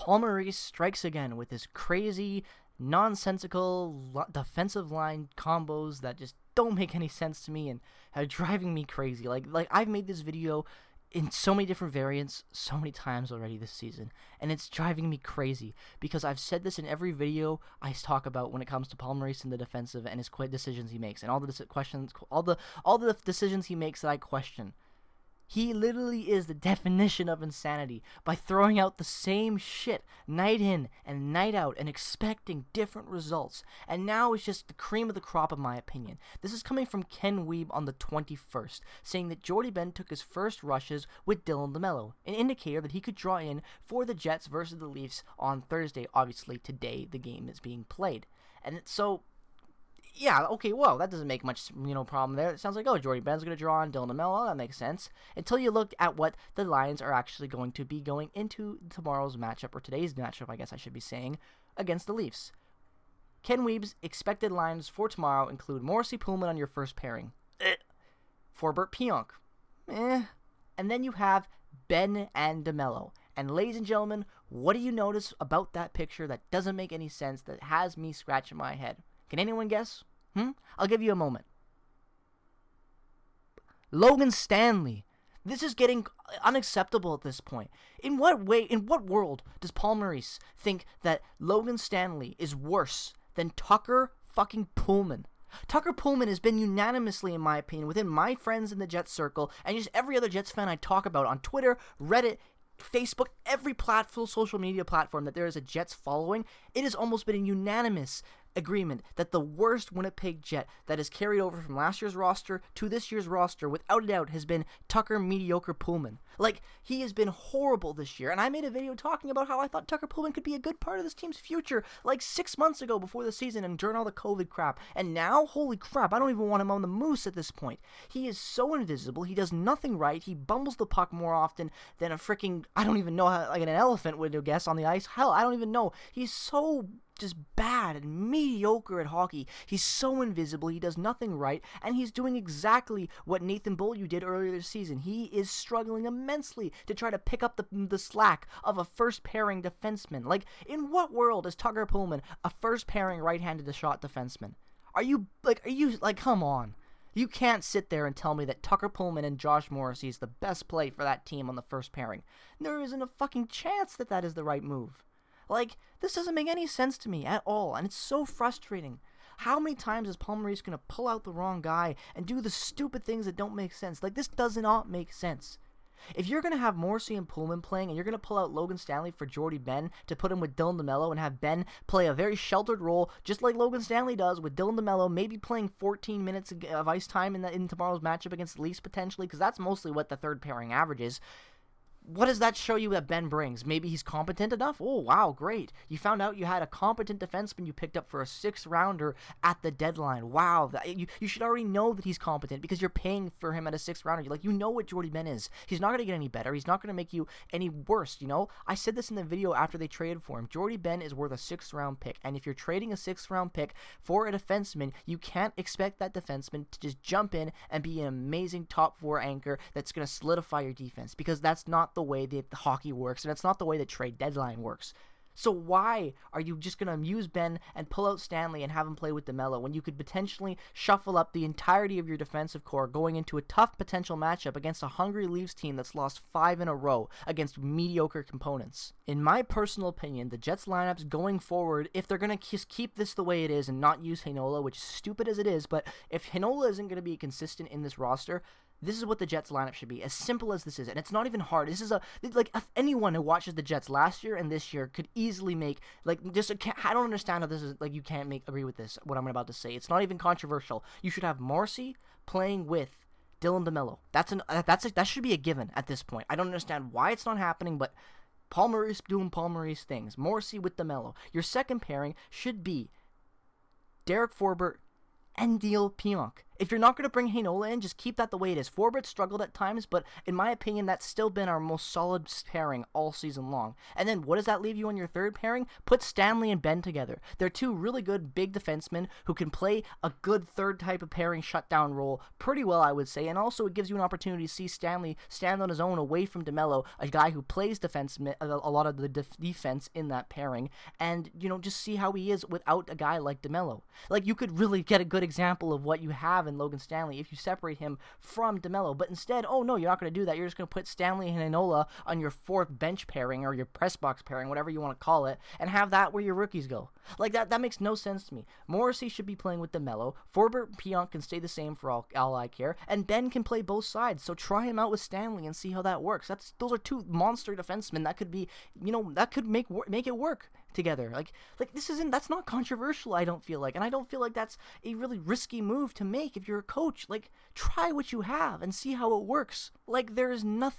Paul Maurice strikes again with his crazy, nonsensical defensive line combos that just don't make any sense to me and are driving me crazy. Like I've made this video in so many different variants so many times already this season, and it's driving me crazy because I've said this in every video I talk about when it comes to Paul Maurice in the defensive and his decisions he makes and all the decisions he makes that I question. He literally is the definition of insanity by throwing out the same shit night in and night out and expecting different results. And now it's just the cream of the crop, in my opinion. This is coming from Ken Weeb on the 21st, saying that Jordy Benn took his first rushes with Dylan DeMello, an indicator that he could draw in for the Jets versus the Leafs on Thursday. Obviously, today the game is being played. And so... yeah, okay, well, that doesn't make much, problem there. It sounds like, Jordy Benn's going to draw on Dylan DeMello. That makes sense. Until you look at what the Lions are actually going to be going into tomorrow's matchup, or today's matchup, I guess I should be saying, against the Leafs. Ken Weeb's expected lines for tomorrow include Maurice Pullman on your first pairing. Forbert Pionk. And then you have Benn and DeMello. And ladies and gentlemen, what do you notice about that picture that doesn't make any sense, that has me scratching my head? Can anyone guess? I'll give you a moment. Logan Stanley. This is getting unacceptable at this point. In what world does Paul Maurice think that Logan Stanley is worse than Tucker fucking Pullman? Tucker Pullman has been unanimously, in my opinion, within my friends in the Jets circle, and just every other Jets fan I talk about on Twitter, Reddit, Facebook, every platform, social media platform that there is a Jets following, it has almost been a unanimous agreement that the worst Winnipeg Jet that is carried over from last year's roster to this year's roster, without a doubt, has been Tucker Mediocre Pullman. Like, he has been horrible this year, and I made a video talking about how I thought Tucker Pullman could be a good part of this team's future, like 6 months ago before the season and during all the COVID crap, and now, holy crap, I don't even want him on the Moose at this point. He is so invisible, he does nothing right, he bumbles the puck more often than a freaking, I don't even know how, like an elephant would guess on the ice. Hell, I don't even know. He's so just bad and mediocre at hockey. He's so invisible, he does nothing right, and he's doing exactly what Nathan Beaulieu did earlier this season. He is struggling immensely to try to pick up the slack of a first-pairing defenseman. Like, in what world is Tucker Pullman a first-pairing right-handed shot defenseman? Are you, come on. You can't sit there and tell me that Tucker Pullman and Josh Morrissey is the best play for that team on the first pairing. There isn't a fucking chance that that is the right move. Like, this doesn't make any sense to me at all, and it's so frustrating. How many times is Paul Maurice going to pull out the wrong guy and do the stupid things that don't make sense? Like, this does not make sense. If you're going to have Morrissey and Pullman playing, and you're going to pull out Logan Stanley for Jordy Benn to put him with Dylan DeMello and have Benn play a very sheltered role, just like Logan Stanley does, with Dylan DeMello maybe playing 14 minutes of ice time in tomorrow's matchup against the Leafs potentially, because that's mostly what the third pairing averages. What does that show you that Benn brings? Maybe he's competent enough? Oh, wow, great. You found out you had a competent defenseman you picked up for a 6th-rounder at the deadline. Wow, you should already know that he's competent because you're paying for him at a 6th-rounder. You know what Jordy Benn is. He's not going to get any better. He's not going to make you any worse, I said this in the video after they traded for him. Jordy Benn is worth a 6th-round pick, and if you're trading a 6th-round pick for a defenseman, you can't expect that defenseman to just jump in and be an amazing top-4 anchor that's going to solidify your defense, because that's not the way that hockey works, and it's not the way the trade deadline works. So why are you just going to use Benn and pull out Stanley and have him play with DeMello when you could potentially shuffle up the entirety of your defensive core going into a tough potential matchup against a hungry Leafs team that's lost 5 in a row against mediocre components? In my personal opinion, the Jets lineups going forward, if they're going to just keep this the way it is and not use Heinola, which is stupid as it is, but if Heinola isn't going to be consistent in this roster, this is what the Jets lineup should be, as simple as this is, and it's not even hard. This is if anyone who watches the Jets last year and this year could easily make, I don't understand how this is, you can't agree with this, what I'm about to say. It's not even controversial. You should have Morrissey playing with Dylan DeMello. That should be a given at this point. I don't understand why it's not happening, but Paul Maurice doing Paul Maurice things. Morrissey with DeMello. Your second pairing should be Derek Forbert and Neil Pionk. If you're not going to bring Heinola in, just keep that the way it is. Forbert struggled at times, but in my opinion, that's still been our most solid pairing all season long. And then what does that leave you on your third pairing? Put Stanley and Benn together. They're two really good big defensemen who can play a good third type of pairing shutdown role pretty well, I would say. And also it gives you an opportunity to see Stanley stand on his own away from DeMello, a guy who plays defenseman, a lot of the defense in that pairing, and, just see how he is without a guy like DeMello. Like, you could really get a good example of what you have in Logan Stanley if you separate him from DeMello. But instead, oh no, you're not going to do that. You're just going to put Stanley and Heinola on your fourth bench pairing or your press box pairing, whatever you want to call it, and have that where your rookies go. Like, that makes no sense to me. Morrissey should be playing with DeMello. Forbert and Pionk can stay the same for all I care, and Benn can play both sides. So try him out with Stanley and see how that works. Those are two monster defensemen that could be, that could make it work together. Like that's not controversial, I don't feel like. And I don't feel like that's a really risky move to make if you're a coach. Like, try what you have and see how it works. Like, there's no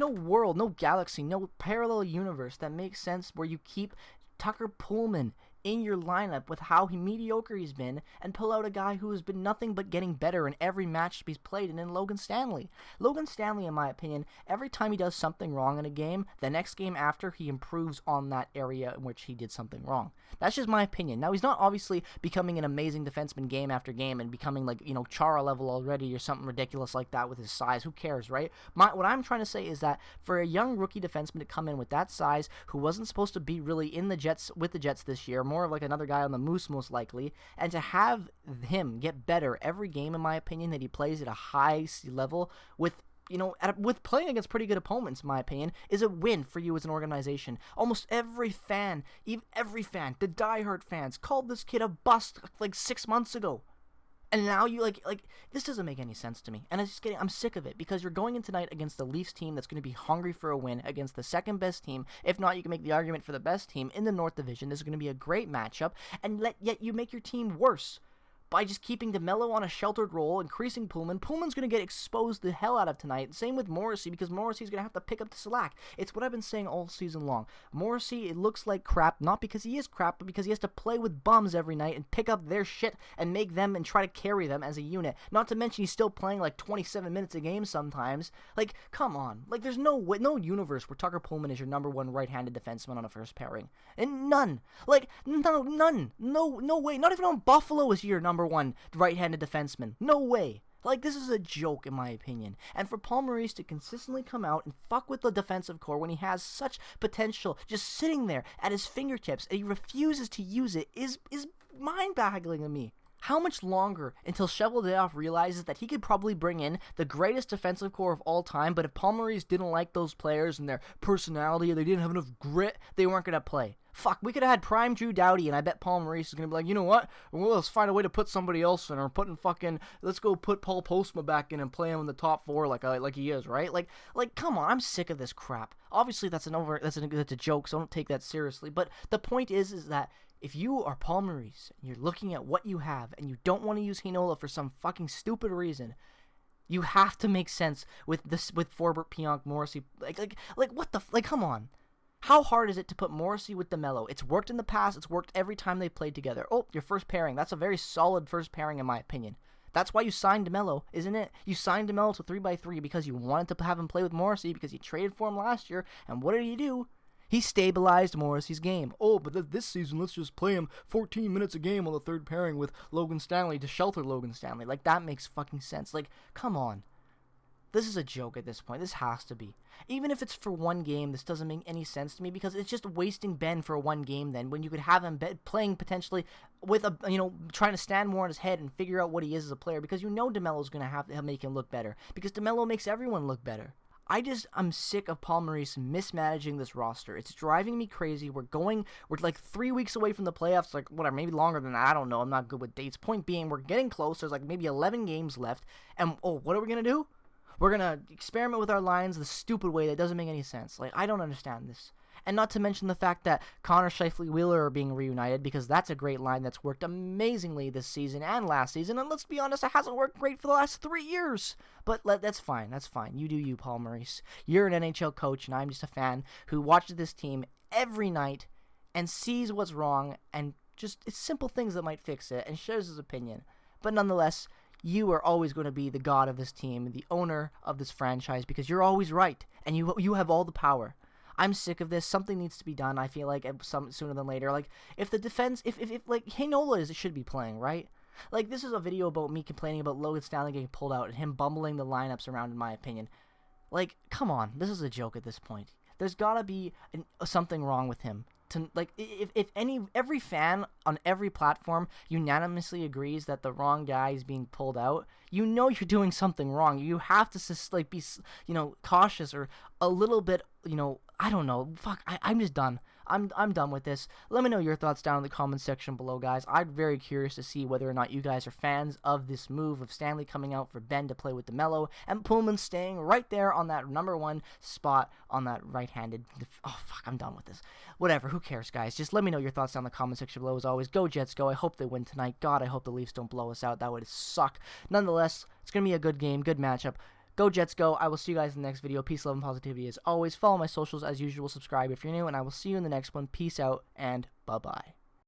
world, no galaxy, no parallel universe that makes sense where you keep Tucker Pullman in your lineup with how mediocre he's been and pull out a guy who has been nothing but getting better in every match he's played in Logan Stanley. Logan Stanley, in my opinion, every time he does something wrong in a game, the next game after, he improves on that area in which he did something wrong. That's just my opinion. Now, he's not obviously becoming an amazing defenseman game after game and becoming like, Chara level already or something ridiculous like that with his size. Who cares, right? What I'm trying to say is that for a young rookie defenseman to come in with that size, who wasn't supposed to be really in the Jets with the Jets this year, more of like another guy on the Moose most likely, and to have him get better every game, in my opinion, that he plays at a high level with with playing against pretty good opponents, in my opinion, is a win for you as an organization. Almost every fan, the diehard fans, called this kid a bust like 6 months ago. And now you like this doesn't make any sense to me. And I'm sick of it, because you're going in tonight against the Leafs team that's going to be hungry for a win against the second best team. If not, you can make the argument for the best team in the North Division. This is going to be a great matchup, and yet you make your team worse by just keeping DeMello on a sheltered role, increasing Pullman. Pullman's going to get exposed the hell out of tonight. Same with Morrissey, because Morrissey's going to have to pick up the slack. It's what I've been saying all season long. Morrissey, it looks like crap, not because he is crap, but because he has to play with bums every night and pick up their shit and make them and try to carry them as a unit. Not to mention he's still playing like 27 minutes a game sometimes. Like, come on. Like, there's no universe where Tucker Pullman is your number one right-handed defenseman on a first pairing. And none. Like, none. No way. Not even on Buffalo is your number one right-handed defenseman. No way. Like, this is a joke, in my opinion. And for Paul Maurice to consistently come out and fuck with the defensive core when he has such potential just sitting there at his fingertips and he refuses to use it is mind-boggling to me. How much longer until Cheveldayoff realizes that he could probably bring in the greatest defensive core of all time, but if Paul Maurice didn't like those players and their personality, or they didn't have enough grit, they weren't going to play? Fuck, we could have had prime Drew Doughty, and I bet Paul Maurice is going to be like, you know what? Well, let's find a way to put somebody else in, or let's go put Paul Postma back in and play him in the top four like he is, right? Like, come on, I'm sick of this crap. Obviously, that's a joke, so don't take that seriously. But the point is that if you are Paul Maurice and you're looking at what you have and you don't want to use Heinola for some fucking stupid reason, you have to make sense with Forbert, Pionk, Morrissey. Like what the come on. How hard is it to put Morrissey with DeMello? It's worked in the past. It's worked every time they played together. Oh, your first pairing. That's a very solid first pairing, in my opinion. That's why you signed DeMello, isn't it? You signed DeMello to 3x3 because you wanted to have him play with Morrissey, because you traded for him last year. And what did he do? He stabilized Morrissey's game. Oh, but this season, let's just play him 14 minutes a game on the third pairing with Logan Stanley to shelter Logan Stanley. Like, that makes fucking sense. Like, come on. This is a joke at this point. This has to be. Even if it's for one game, this doesn't make any sense to me, because it's just wasting Benn for one game then, when you could have him playing potentially with trying to stand more on his head and figure out what he is as a player, because DeMello's going to have to make him look better, because DeMello makes everyone look better. I'm sick of Paul Maurice mismanaging this roster. It's driving me crazy. We're like 3 weeks away from the playoffs, like whatever, maybe longer than that. I don't know. I'm not good with dates. Point being, we're getting close. There's like maybe 11 games left. And what are we going to do? We're going to experiment with our lines the stupid way that doesn't make any sense. Like, I don't understand this. And not to mention the fact that Connor Scheifele-Wheeler are being reunited, because that's a great line that's worked amazingly this season and last season. And let's be honest, it hasn't worked great for the last 3 years. But that's fine. That's fine. You do you, Paul Maurice. You're an NHL coach, and I'm just a fan who watches this team every night and sees what's wrong, and just it's simple things that might fix it, and shares his opinion. But nonetheless, you are always going to be the god of this team, the owner of this franchise, because you're always right, and you have all the power. I'm sick of this. Something needs to be done. I feel like sooner than later. Like, if the defense, if like Heinola should be playing, right? Like, this is a video about me complaining about Logan Stanley getting pulled out and him bumbling the lineups around, in my opinion. Like, come on, this is a joke at this point. There's gotta be something wrong with him. If every fan on every platform unanimously agrees that the wrong guy is being pulled out, you know you're doing something wrong. You have to be cautious, or a little bit, I don't know. Fuck, I'm just done. I'm done with this. Let me know your thoughts down in the comments section below, guys. I'm very curious to see whether or not you guys are fans of this move of Stanley coming out for Benn to play with DeMello and Pullman staying right there on that number 1 spot on that right-handed. Oh, fuck, I'm done with this. Whatever, who cares, guys? Just let me know your thoughts down in the comment section below. As always, go Jets, go. I hope they win tonight. God, I hope the Leafs don't blow us out. That would suck. Nonetheless, it's going to be a good game, good matchup. Go Jets, go. I will see you guys in the next video. Peace, love, and positivity as always. Follow my socials as usual. Subscribe if you're new, and I will see you in the next one. Peace out, and bye-bye.